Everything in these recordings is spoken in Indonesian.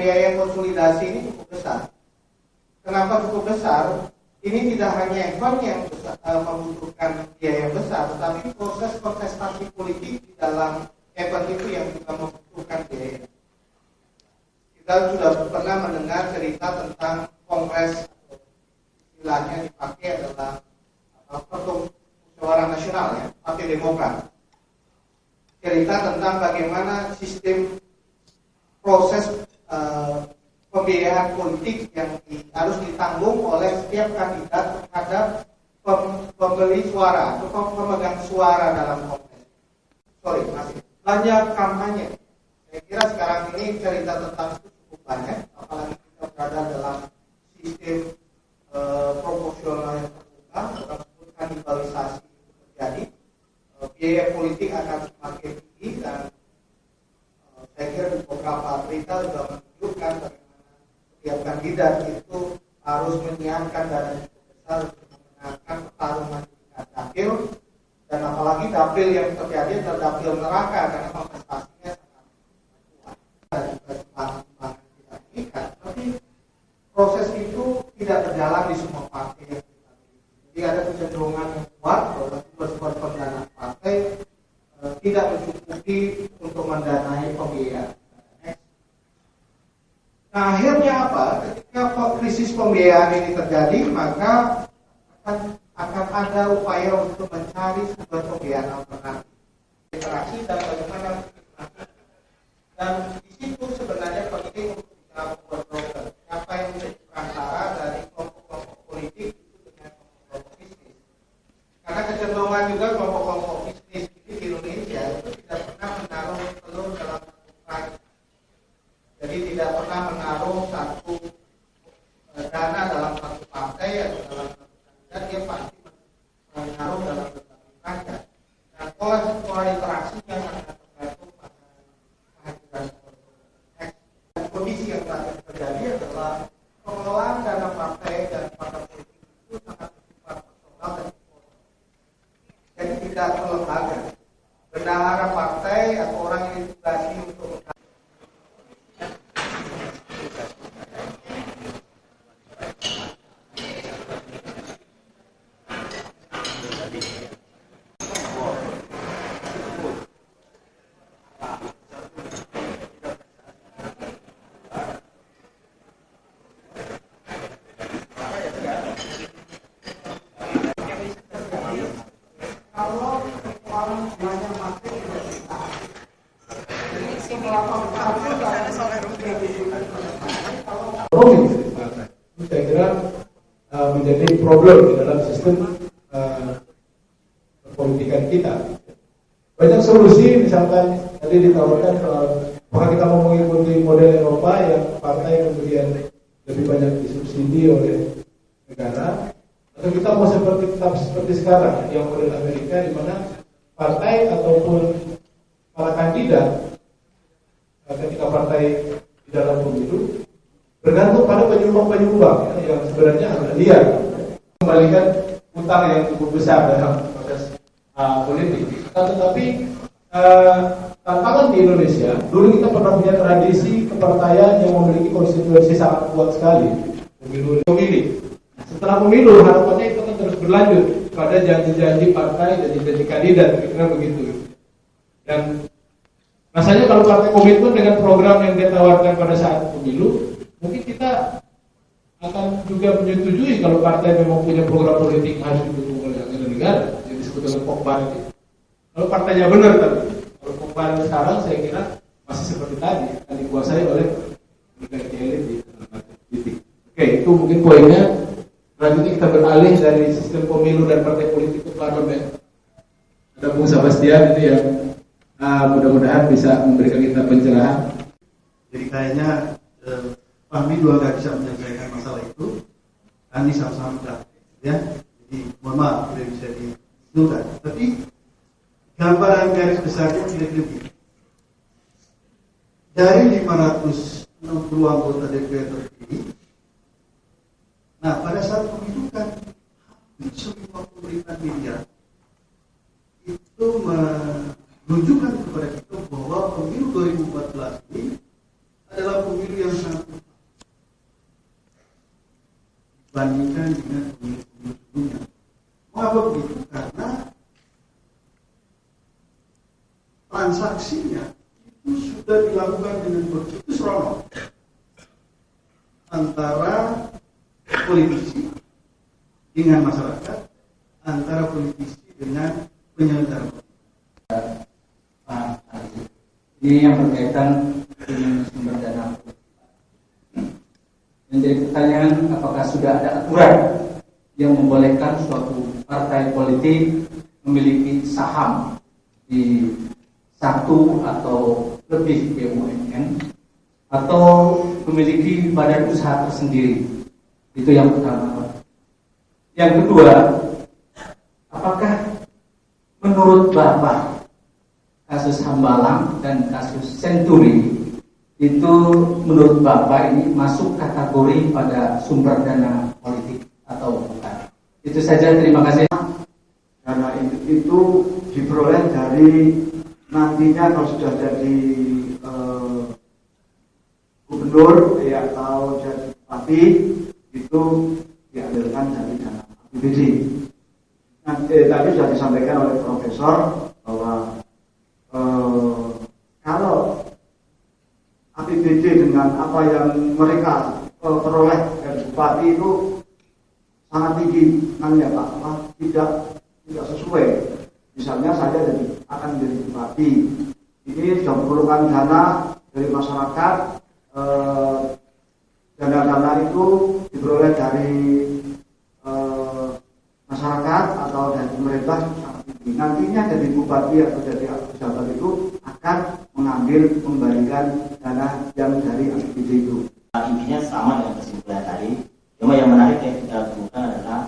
biaya konsolidasi ini cukup besar. Kenapa cukup besar? Ini tidak hanya event yang membutuhkan biaya besar, tetapi proses kontestasi politik di dalam event itu yang juga membutuhkan biaya. Kita sudah pernah mendengar cerita tentang kongres, istilahnya dipakai adalah Pertemuan Musyawarah Nasional, ya, Partai Demokrat. Cerita tentang bagaimana sistem proses pembiayaan politik yang harus ditanggung oleh setiap kandidat terhadap pembeli suara atau pemegang suara dalam kongres. Belanja kampanye. Saya kira sekarang ini cerita tentang itu cukup banyak, apalagi kita berada dalam sistem proporsional yang terbuka, dalam kanibalisasi terjadi, biaya politik akan semakin tinggi dan saya kira di beberapa berita sudah menunjukkan bagaimana setiap kandidat itu harus menyiapkan dana yang besar untuk memenangkan pertarungan di tingkat dapil, dan apalagi dapil yang terjadi adalah dapil neraka karena kontestasinya sangat kuat dan juga jumlah tidak mengikat. Tapi proses itu tidak berjalan di semua partai yang kita miliki. Jadi ada kecenderungan yang kuat bahwa sumber-sumber pendanaan partai tidak mencukupi untuk mendanai pembiayaan. Nah, akhirnya apa? Ketika krisis pembiayaan ini terjadi, maka akan ada upaya untuk mencari sumber pembiayaan alternatif, interaksi dan bagaimana dan di situ sebenarnya penting untuk bicara membuat program. Siapa yang menjadi perantara dari kelompok-kelompok politik itu dengan kelompok-kelompok bisnis? Karena kecenderungan juga kelompok-kelompok bisnis di Indonesia itu tidak pernah menaruh telur dalam satu fry. Jadi tidak pernah menaruh satu dana dalam satu partai atau dalam satu kandidat, dia pasti menaruh dalam berbagai rangka. Nah, pola interaksinya sangat tergantung pada kehadiran dan kondisi yang saat terjadi adalah pengelolaan dana partai dan partai politik itu sangat bersifat personal dan informal. Jadi tidak terlembaga. Bendahara partai atau orang yang ditugasi untuk saya kira menjadi problem di dalam sistem politikan kita. Banyak solusi, misalkan tadi ditawarkan apakah kita mau mengikuti model Eropa yang partai kemudian lebih banyak disubsidi oleh negara, atau kita mau seperti sekarang yang model Amerika di mana partai ataupun para kandidat ketika partai di dalam pemilu bergantung pada penyumbang-penyumbang yang sebenarnya agak liar, kembalikan utang yang cukup besar dalam proses politik. Tetapi tantangan di Indonesia, dulu kita pernah punya tradisi kepartaian yang memiliki konstitusi sangat kuat sekali, pemilih. Setelah pemilu harapannya itu kan terus berlanjut pada janji-janji partai, janji-janji kandidat, kira-kira begitu. Dan rasanya kalau partai komitmen dengan program yang ditawarkan pada saat pemilu, mungkin kita akan juga menyetujui kalau partai memang punya program politik harus didukung oleh negara yang disebut dengan pokbar itu. Kalau partainya benar tapi kalau pokbar sekarang saya kira masih seperti tadi akan dikuasai oleh elit di partai politik. Oke, itu mungkin poinnya. Selanjutnya kita beralih dari sistem pemilu dan partai politik ke parlemen. Ada Bung Sebastian itu yang mudah-mudahan bisa memberikan kita pencerahan. Jadi kayaknya Fahmi juga nggak bisa menyelesaikan masalah itu. Kami sama-sama praktek, ya. Jadi mohon maaf tidak bisa ditentukan. Tapi gambaran garis besarnya tidak lebih. Dari 560 anggota DPR terpilih, nah pada saat pemilu kan hampir semua pemberitaan media itu menunjukkan kepada kita bahwa pemilu 2014 ini adalah pemilu yang sangat dibandingkan dengan pemilu-pemilu sebelumnya. Mengapa begitu? Karena transaksinya itu sudah dilakukan dengan begitu seronok antara politisi dengan masyarakat, antara politisi dengan penyelenggara. Ini yang berkaitan dengan sumber dana. Menjadi pertanyaan, apakah sudah ada aturan yang membolehkan suatu partai politik memiliki saham di satu atau lebih BUMN atau memiliki badan usaha tersendiri? Itu yang pertama. Yang kedua, apakah menurut Bapak kasus Hambalang dan kasus Senturi itu menurut Bapak ini masuk kategori pada sumber dana politik atau bukan? Itu saja, terima kasih. Dana itu diperoleh dari nantinya kalau sudah jadi gubernur ya, atau jadi bupati itu diambilkan dari dana APBD. Tadi sudah disampaikan oleh Profesor bahwa kalau APBD dengan apa yang mereka peroleh dari bupati itu sangat tinggi, namanya Pak, tidak sesuai. Misalnya saya akan menjadi bupati, ini sudah memerlukan dana dari masyarakat, dana-dana itu diperoleh dari masyarakat atau dari pemerintah sangat tinggi. Nantinya jadi bupati atau jadi pejabat itu akan mengembalikan dana yang dari APBD itu. Intinya sama dengan kesimpulan tadi. Cuma yang menarik yang kita temukan adalah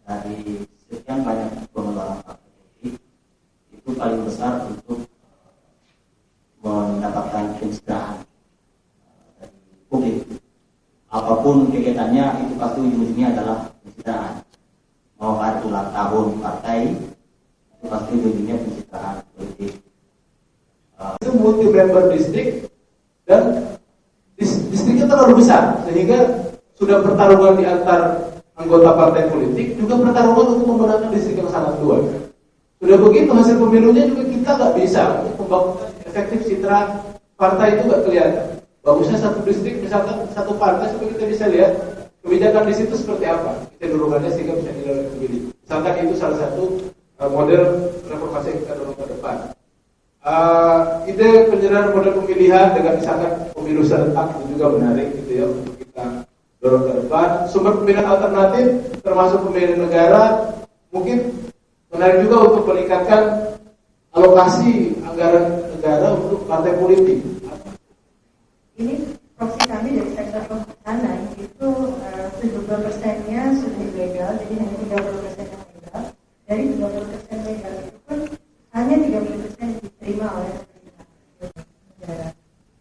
dari sekian banyak pengelolaan APBD itu paling besar untuk mendapatkan pencitraan dari publik. Apapun kegiatannya itu pasti ujung-ujungnya adalah pencitraan. Mau kartu ulang tahun partai itu pasti ujung-ujungnya pencitraan politik. Itu multi member distrik dan distriknya terlalu besar sehingga sudah pertarungan di antar anggota partai politik, juga pertarungan untuk memenangkan distrik yang sangat luas. Sudah begitu hasil pemilunya juga kita nggak bisa membangun efektif citra partai, itu nggak kelihatan. Bagusnya satu distrik misalkan satu partai supaya kita bisa lihat kebijakan di situ seperti apa, cenderungannya sehingga bisa dilalui pemilih. Misalkan itu salah satu model reformasi yang kita dorong ke depan. Ide penyerahan model pemilihan dengan misalkan pemilu serentak itu juga menarik gitu ya untuk kita dorong ke depan. Sumber pemilihan alternatif termasuk pemilihan negara mungkin menarik juga untuk meningkatkan alokasi anggaran negara untuk partai politik. Ini proksi kami dari sektor pertahanan itu 70%-nya sudah ilegal, jadi hanya 30% yang legal. Dari 30% legal itu pun hanya 30% diterima oleh pemerintah negara.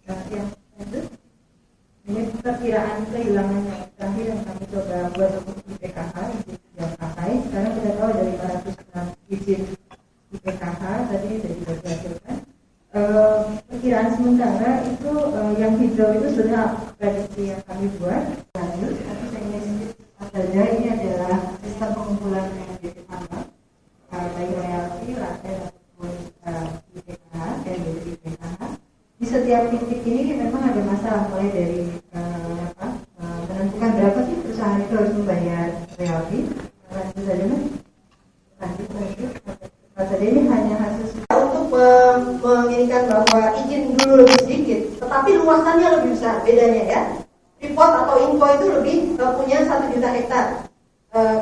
Nah, yang itu ini perkiraan kehilangan yang terakhir yang kami coba buat untuk IPKH itu sudah pakai. Sekarang kita tahu dari 506 izin IPKH tadi sudah dihasilkan. Perkiraan sementara itu yang hijau itu sudah prediksi yang kami buat. Lanjut, tapi saya ingin saja ini adalah sistem pengumpulan energi tambang baik royalti, rantai ataupun IPKH dan dari IPKH. Di setiap titik ini memang ada masalah, mulai dari menentukan berapa sih perusahaan itu harus membayar royalti. Lanjut saja mas. Lanjut. Jadi ini hanya hasil untuk menginginkan bahwa izin dulu lebih sedikit, tetapi luasannya lebih besar. Bedanya ya, Freeport atau Inco itu lebih punya 1 juta hektar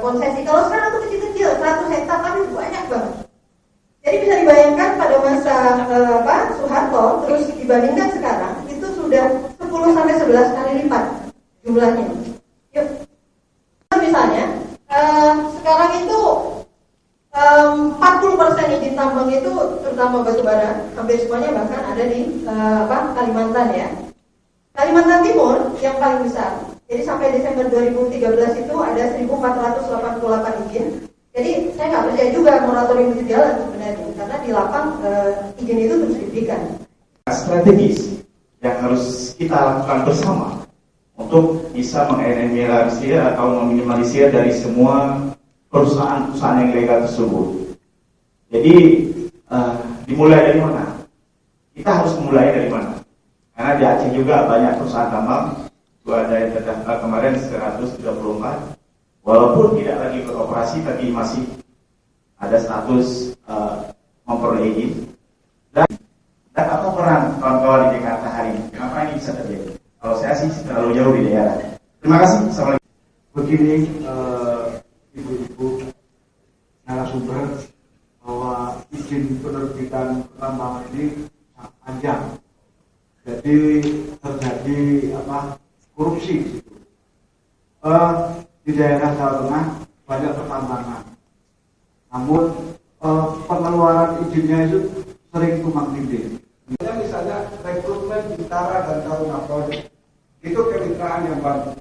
konsesi. Kalau sekarang itu kecil-kecil, 100 hektar tapi banyak banget. Jadi bisa dibayangkan pada masa Soeharto, terus dibandingkan sekarang itu sudah 10 sampai 11 kali lipat jumlahnya. Yuk, misalnya sekarang itu 40% izin tambang itu terutama batubara, hampir semuanya bahkan ada di Kalimantan ya. Kalimantan Timur yang paling besar. Jadi sampai Desember 2013 itu ada 1.488 izin. Jadi saya nggak percaya juga moratorium itu jalan sebenarnya, karena di lapang izin itu terus diberikan. Strategis yang harus kita lakukan bersama untuk bisa mengeliminasi atau meminimalisir dari semua perusahaan-perusahaan yang ilegal tersebut. Jadi dimulai dari mana? Kita harus memulai dari mana? Karena di Aceh juga banyak perusahaan tambang, itu ada yang terdaftar kemarin 134, walaupun tidak lagi beroperasi tapi masih ada status memperoleh izin. Dan apa peran kawan-kawan di Jakarta hari ini? Kenapa ini bisa terjadi? Kalau saya sih terlalu jauh di daerah. Terima kasih. Assalamualaikum. Begini, ibu-ibu narasumber, bahwa izin penerbitan pertambangan ini sangat panjang. Jadi terjadi korupsi di situ. Di daerah Jawa Tengah banyak pertambangan, namun pengeluaran izinnya itu sering tumpang tindih. Misalnya rekrutmen Bintara dan Taruna Polri itu kemitraan yang bagus.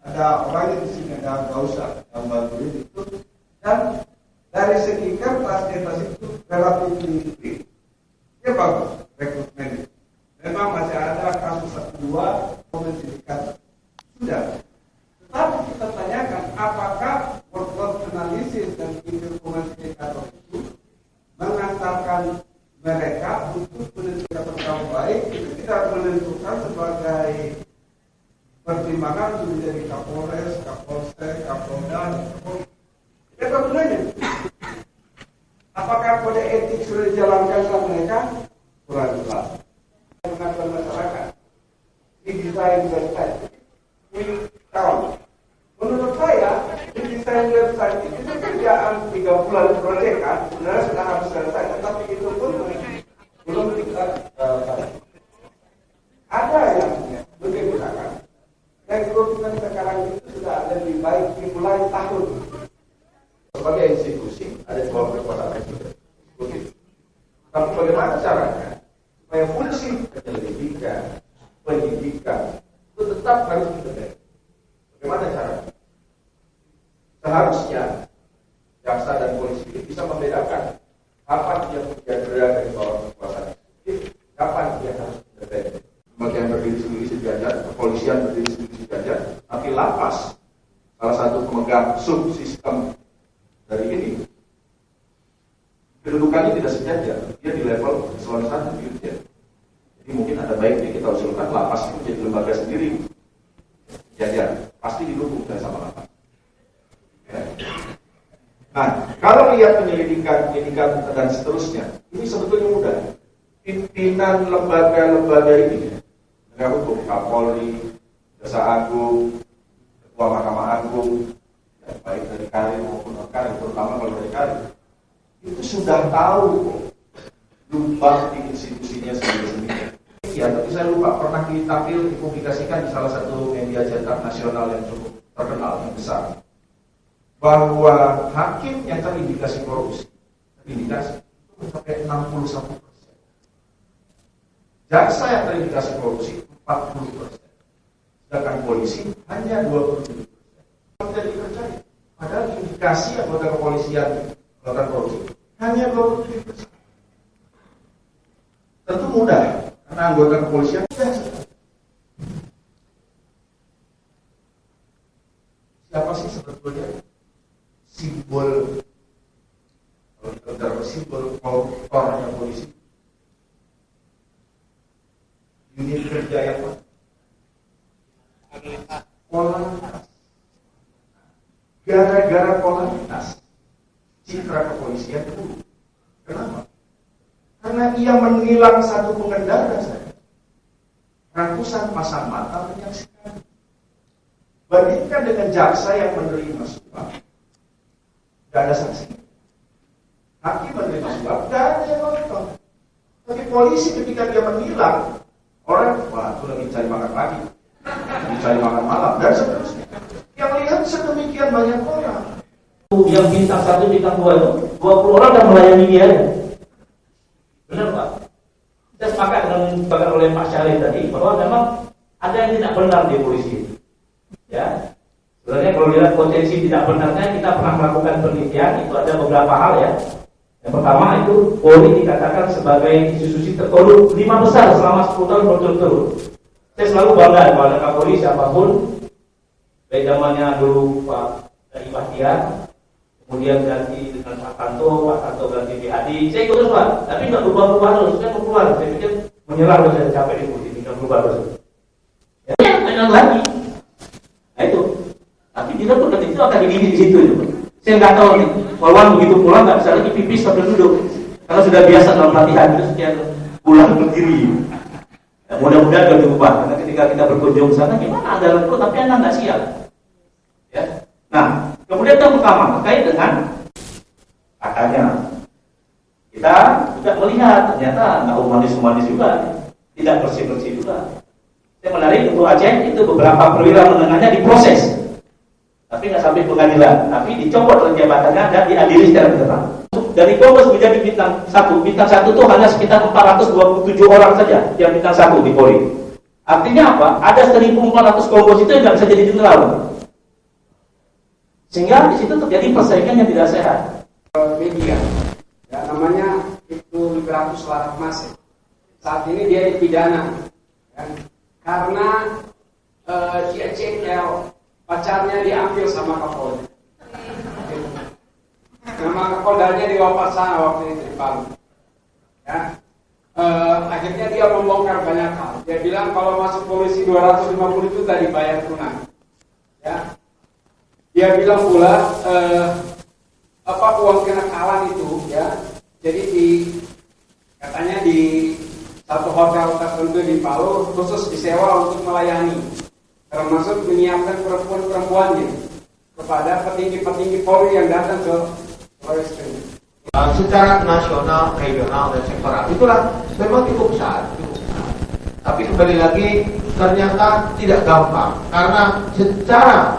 Ada orang yang di sini ada Gausa yang bantu itu, dan dari segi kertas itu relatif tinggi, dia bagus rekrutmen. Memang masih ada kasus 1-2 menjadikan sudah. Tetapi kita tanyakan apakah workload analisis dan performance indikator itu mengantarkan mereka untuk menentukan pertama baik, itu tidak menentukan sebagai pertimbangan untuk menjadi Kapolres, Kapolsek, Kapolda, ya gunanya. Apakah kode etik sudah dijalankan sama mereka? Kurang jelas. Pengakuan masyarakat desain website ini tahun. Menurut saya desain website itu kerjaan 3 bulan proyek kan, sebenarnya sudah harus selesai, tetapi itu pun belum kita ada yang bagaimana rekrutmen sekarang itu sudah lebih baik dimulai tahun. Sebagai institusi ada 2 kekuasaan eksekutif. Tapi bagaimana caranya supaya fungsi penyelidikan, penyidikan itu tetap harus independen? Bagaimana caranya? Seharusnya jaksa dan polisi ini bisa membedakan kapan dia bekerja dari bawah kekuasaan eksekutif, kapan dia harus independen. Bagian berdiri sendiri sejajar, kepolisian berdiri sendiri sejajar, tapi lapas salah satu pemegang subsistem dari ini kedudukannya tidak sejajar, dia di level eselon 1 dirjen. Jadi mungkin ada baiknya kita usulkan lapas itu menjadi lembaga sendiri, sejajar, pasti didukung sama lapas. Ya. Nah, kalau lihat penyelidikan, penyidikan dan seterusnya, ini sebetulnya mudah. Pimpinan lembaga-lembaga ini, negara hukum, Kapolri, Jaksa Agung, Ketua Mahkamah Agung, ya, baik dari karir maupun non-karir, terutama kalau dari karir, itu sudah tahu lubang di institusinya sendiri-sendiri. Ya, tapi saya lupa pernah ditampil dipublikasikan di salah satu media cetak nasional yang cukup terkenal, yang besar, bahwa hakim yang terindikasi korupsi, terindikasi itu mencapai 61%. Jaksa yang terindikasi korupsi 40%. Sedangkan polisi hanya 27%. Tidak dipercaya. Padahal indikasi anggota kepolisian melakukan korupsi hanya 27%. Tentu mudah, karena anggota kepolisian mudah sekali. Siapa sih sebetulnya simbol, kalau kita bicara simbol koruptornya polisi? Unit kerja yang mana? Kolonitas. Gara-gara kolonitas, citra kepolisian itu. Kenapa? Karena ia menilang satu pengendara saja. Ratusan pasang mata menyaksikan. Bandingkan dengan jaksa yang menerima suap, tidak ada saksi. Hakim menerima suap, tidak ada yang nonton. Tapi polisi ketika dia menilang, orang, wah itu lagi cari makan pagi, lagi cari makan malam, dan seterusnya. Yang lihat sedemikian banyak orang. Yang bintang 1, bintang 2 itu 20 orang dan melayani dia. Benar Pak? Saya sepakat dengan yang dibakar oleh Pak Syarif tadi bahwa memang ada yang tidak benar di polisi. Ya, sebenarnya kalau lihat potensi tidak benarnya, kita pernah melakukan penelitian, itu ada beberapa hal ya. Yang pertama itu Polri dikatakan sebagai institusi terkorup 5 besar selama 10 tahun berturut-turut. Saya selalu bangga kalau ada Kapolri siapapun, baik zamannya dulu Pak Bahtiar, kemudian ganti dengan Pak Tanto ganti BHD. Saya ikut terus Pak, tapi nggak berubah-ubah terus. Saya mau keluar, saya pikir menyerah, saya capek di polisi, nggak berubah terus. Ya, banyak lagi. Nah itu. Tapi dia pun ketika itu akan dididik di situ itu. Saya nggak tahu nih, wawan begitu pulang nggak bisa lagi pipis sambil duduk, karena sudah biasa dalam latihan itu sekian pulang berdiri. Ya, mudah-mudahan gak diubah, karena ketika kita berkunjung ke sana, gimana ada lengkap tapi anak nggak siap. Ya. Nah, kemudian yang pertama terkait dengan katanya kita juga melihat ternyata nggak humanis juga, tidak bersih juga. Saya menarik untuk Aceh itu beberapa perwira menengahnya diproses, tapi nggak sampai pengadilan, tapi dicopot oleh jabatannya dan diadili secara bertahap. Dari Kombes menjadi bintang 1 itu hanya sekitar 427 orang saja yang bintang 1 di Polri. Artinya apa? Ada 1.400 Kombes itu yang nggak bisa jadi jenderal. Sehingga di situ terjadi persaingan yang tidak sehat. Media, ya, namanya itu Liberatus Laratmase. Saat ini dia dipidana, ya, karena dia CL pacarnya diambil sama Kapolda. Nama Kapoldanya di Wapasana waktu itu di Palu. Ya. Akhirnya dia membongkar banyak hal. Dia bilang kalau masuk polisi 250 itu tadi bayar tunai. Ya. Dia bilang pula uang kenakalan itu, ya. Jadi katanya di satu hotel tertentu di Palu khusus disewa untuk melayani, termasuk menyiapkan perempuan-perempuannya kepada petinggi-petinggi Polri yang datang ke Polres. Secara nasional, regional, dan sektoral itulah memang cukup besar. Tapi kembali lagi ternyata tidak gampang karena secara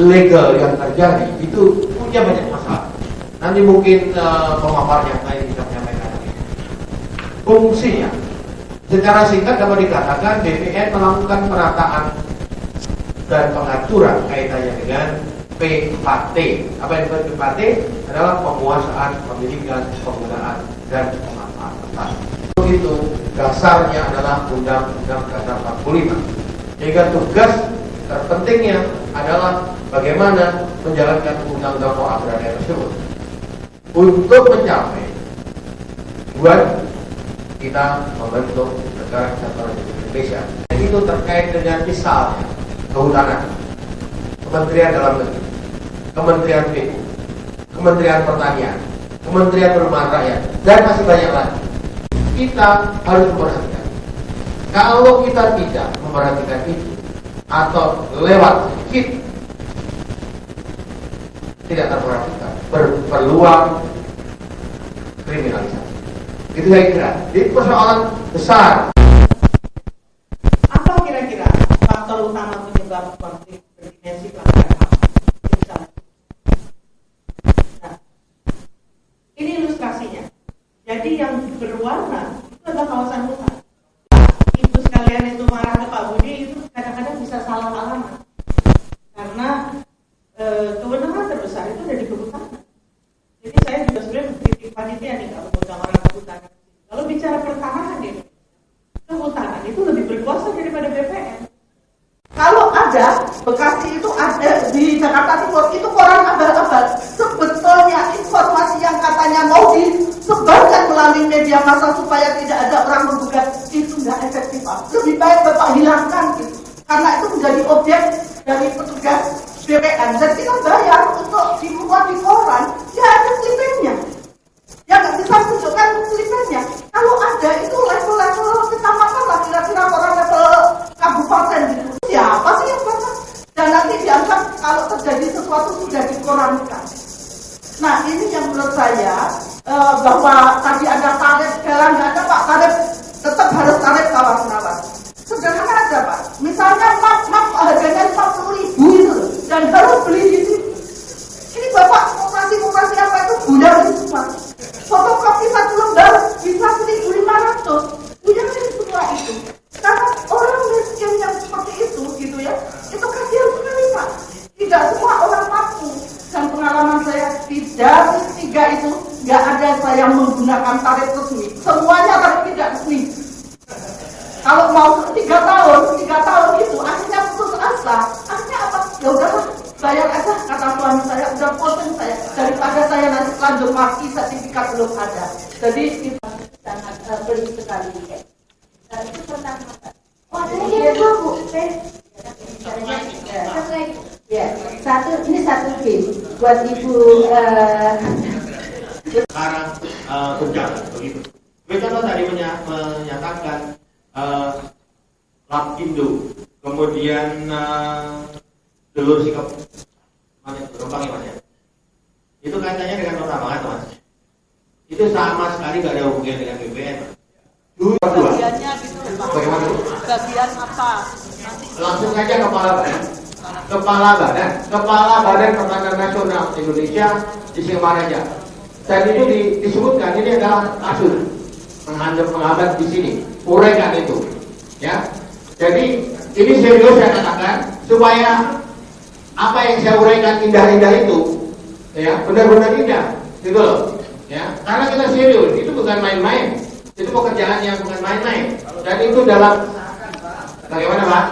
legal yang terjadi itu punya banyak masalah. Nanti mungkin pemapar yang lain bisa menyampaikan. Fungsinya secara singkat dapat dikatakan BPN melakukan penataan dan pengaturan kaitannya dengan PKT. Apa yang disebut PKT adalah penguasaan, pemilikan, penggunaan, dan pemanfaatan. Itu dasarnya adalah Undang-Undang Dasar 45. Sehingga tugas terpentingnya adalah bagaimana menjalankan Undang-Undang Agraria tersebut. Untuk mencapai tujuan kita membentuk negara kesatuan Republik Indonesia. Itu terkait dengan misalnya kehutanan, Kementerian Dalam Negeri, Kementerian PU, Kementerian Pertanian, Kementerian Perumahan Rakyat, dan masih banyak lagi. Kita harus memperhatikan. Kalau kita tidak memperhatikan itu atau lewat sedikit tidak terperhatikan, berpeluang kriminalisasi. Itu saya kira. Jadi persoalan besar. Apa kira-kira faktor utama penyebab konflik berdimensi pelanggaran HAM? Nah, ini ilustrasinya. Jadi yang berwarna itu adalah kawasan hutan. Ibu sekalian itu marah ke Pak Budi itu kadang-kadang bisa salah alamat. Karena kewenangan terbesar itu ada di kehutanan. Jadi saya juga sebenarnya mengkritik panitia nih kalau mau orang kehutanan. Kalau bicara pertanahan ini, kehutanan itu lebih berkuasa daripada BPN. Kalau ada Bekasi itu ada di Jakarta Timur itu koran abal-abal. Sebetulnya informasi yang katanya mau disebarkan melalui media massa supaya tidak ada orang menggugat itu tidak efektif. Lebih baik Bapak hilangkan gitu. Karena itu menjadi objek dari petugas BPN dan kita bayar untuk dimuat di koran. Ya ada klipennya. Ya nggak bisa tunjukkan klipennya. Kalau ada itu level-level kecamatan lah, kira-kira orang level kabupaten gitu. Siapa sih yang baca? Dan nanti dianggap kalau terjadi sesuatu sudah dikorankan. Nah ini yang menurut saya bahwa tadi ada tarif jalan nggak ada Pak, tarif tetap harus tarif kawas-kawas. Sederhana aja Pak. Misalnya map harganya 40.000 itu dan harus beli di sini. Ini Bapak operasi apa itu buyar semua. Fotokopi 1 lembar bisa 1.500. Buyar semua itu. Karena orang miskin yang seperti itu gitu ya, itu kasihan sekali Pak. Tidak semua orang mampu. Dan pengalaman saya di dari 3 itu nggak ada boleh saya menggunakan tarif resmi. Semuanya tarif tidak resmi. Kalau mau 3 tahun itu akhirnya putus asa. Akhirnya apa? Ya udahlah, bayar aja, kata suami saya, udah pusing saya, daripada saya nanti lanjut mati sertifikat belum ada. Jadi kita sangat beli sekali. Itu pertama. Oh, ada yang kedua, Bu. Ya, ini satu game buat Ibu. Sekarang berjalan begitu. Betul tadi menyatakan Lapindo, kemudian Telur Sikap, Rompangnya Mas ya. Itu kaitannya dengan pertambangan Mas. Itu sama sekali gak ada hubungan dengan BPN. Bagiannya gitu, Pak. Bagaimana? Bagian apa? Langsung saja Kepala Badan Pertanian Nasional Indonesia di Singaraja. Dan itu disebutkan ini adalah kasus menghambat di sini. Uraikan itu, ya. Jadi ini serius saya katakan supaya apa yang saya uraikan indah-indah itu, ya, benar-benar indah, gitu loh, ya. Karena kita serius, itu bukan main-main, itu pekerjaan yang bukan main-main. Dan itu dalam bagaimana Pak?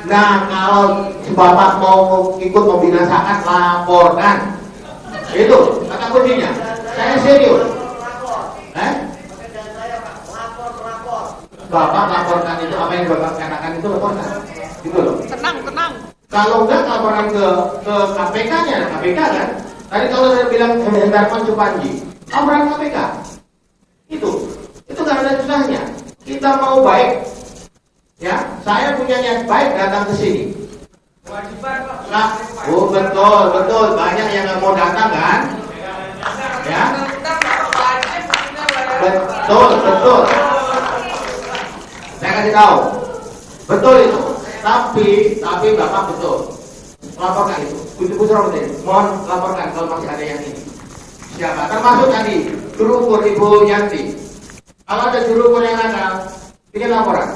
Nah, kalau Bapak mau ikut membinasakan, laporkan. Itu kata kuncinya. Saya serius. Bapak laporkan itu, apa yang Bapak katakan itu laporkan. Gitu loh. Tenang. Kalau enggak laporan ke KPK-nya, KPK kan. Tadi kalau saya bilang Hendarman Supanji, laporan KPK. Itu kan ada susahnya. Kita mau baik, ya. Saya punya niat baik datang ke sini. Nah, oh betul. Banyak yang nggak mau datang kan? Ya. Betul. Saya kasih tahu. Betul itu. Tapi Bapak betul. Laporkan itu. Putus rambut ini. Mohon laporkan kalau masih ada yang ini. Siapa? Termasuk tadi juru ukur Ibu Yanti. Kalau ada juru ukur yang nakal, bikin laporan.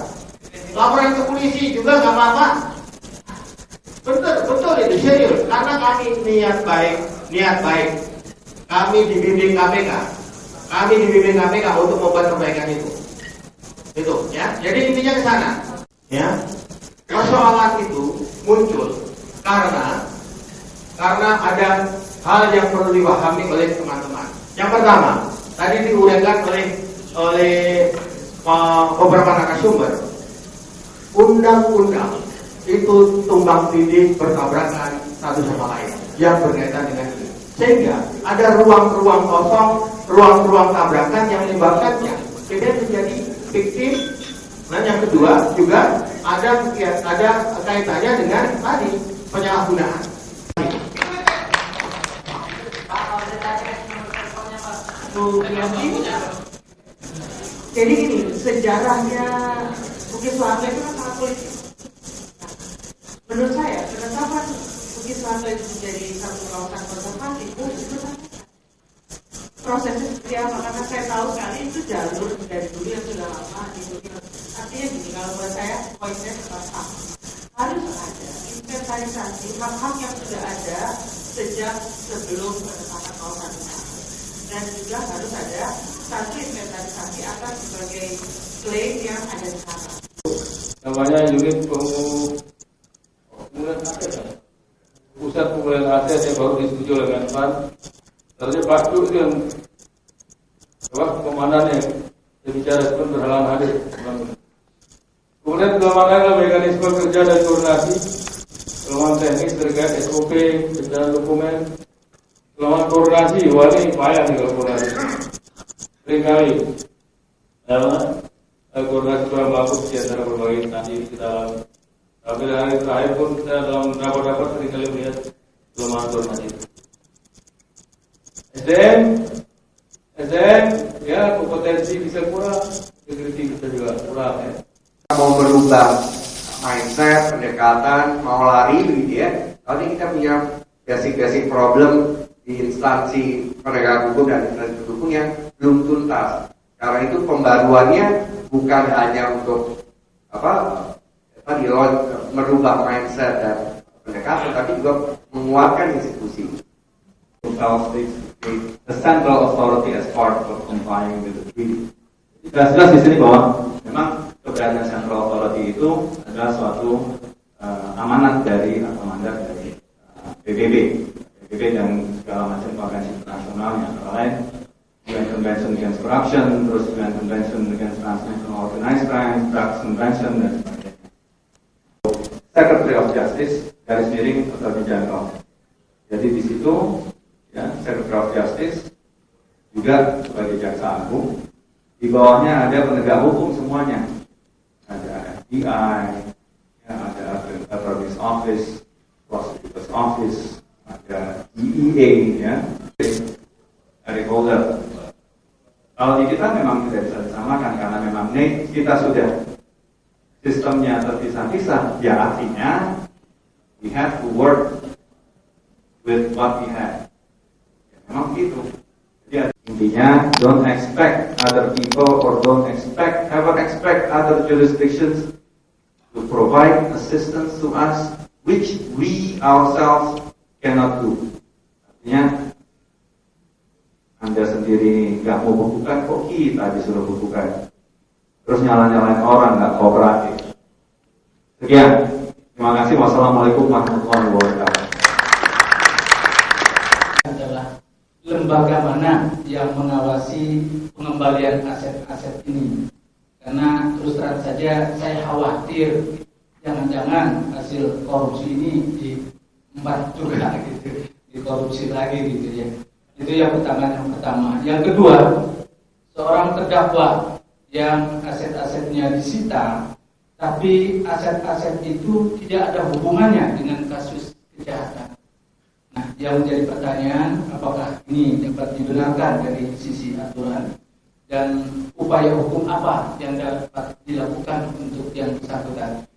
Laporan ke polisi juga nggak apa-apa. Betul itu serius. Karena kami niat baik. Kami dibimbing KPK untuk membuat perbaikan itu. Itu, ya. Jadi intinya ke sana. Ya. Persoalan itu muncul karena ada hal yang perlu dipahami oleh teman-teman. Yang pertama, tadi diuraikan oleh beberapa narasumber. Undang-undang itu tumbang tindih bertabrakan satu sama lain yang berkaitan dengan ini. Sehingga ada ruang-ruang kosong, ruang-ruang tabrakan yang menyebabkannya kemudian menjadi fiktif. Dan yang kedua juga ada kaitannya dengan tadi penyalahgunaan. Jadi gini, sejarahnya Bukit Suharto itu kan sangat politis. Menurut saya, penetapan Bukit Suharto itu menjadi satu kawasan konservasi itu prosesnya seperti apa? Karena saya tahu sekali itu jalur dari dulu yang sudah lama diikuti. Artinya gini, kalau buat saya poinnya tetap harus ada inventarisasi hak-hak yang sudah ada sejak sebelum penetapan kawasan wisata. Dan juga harus ada satu inventarisasi atas sebagai klaim yang ada di sana. Namanya unit pusat pemulihan aset yang baru disetujui oleh Menpan. Ternyata Pak Duk yang komandannya yang bicara pun berhalangan hadir. Kemudian kelemahan adalah mekanisme kerja dan koordinasi, kelemahan teknis terkait SOP, pencarian dokumen, kelemahan koordinasi, ini payah nih kalau koordinasi. Seringkali koordinasi kurang bagus di antara berbagai instansi kita alami. Tapi hari terakhir pun kita dalam rapat-rapat seringkali melihat kelemahan koordinasi. SDM, ya kompetensi bisa kurang, integriti bisa juga kurang ya. Mau berubah mindset, pendekatan, mau lari begitu ya. Kalau kita punya basic problem di instansi penegakan hukum dan instansi pendukung yang belum tuntas. Karena itu pembaruannya bukan hanya untuk merubah mindset dan pendekatan, tapi juga menguatkan institusi. themselves the central authority as part of complying with the treaty. Jelas-jelas di sini bahwa memang keberadaan central authority itu adalah suatu amanat dari atau mandat dari PBB dan segala macam organisasi internasional yang antara lain UN Convention Against Corruption, terus UN Convention Against Transnational Organized Crime, Drugs Convention dan sebagainya. Secretary of Justice garis miring atau dijangkau. Jadi di situ ya, Secretary of Justice juga sebagai jaksa agung. Di bawahnya ada penegak hukum semuanya. Ada FBI, ya, ada Attorney's Office, Prosecutor's Office, ada DEA, ya, dari holder. Kalau di kita memang tidak bisa disamakan karena memang kita sudah sistemnya terpisah-pisah. Ya artinya we have to work with what we have. Ya, memang begitu. Jadi intinya don't expect other people or ever expect other jurisdictions to provide assistance to us which we ourselves cannot do. Artinya Anda sendiri nggak mau bukukan, kok kita disuruh bukukan? Terus nyala-nyalain orang nggak kooperatif. Sekian, terima kasih. Wassalamualaikum warahmatullahi wabarakatuh. Adalah lembaga mana yang mengawasi pengembalian aset-aset ini? Karena terus terang saja saya khawatir jangan-jangan hasil korupsi ini diembat juga gitu, dikorupsi lagi gitu ya. Itu yang pertama. Yang kedua, seorang terdakwa yang aset-asetnya disita, tapi aset-aset itu tidak ada hubungannya dengan kasus kejahatan. Nah, yang menjadi pertanyaan, apakah ini dapat dibenarkan dari sisi aturan dan upaya hukum apa yang dapat dilakukan untuk yang bersangkutan?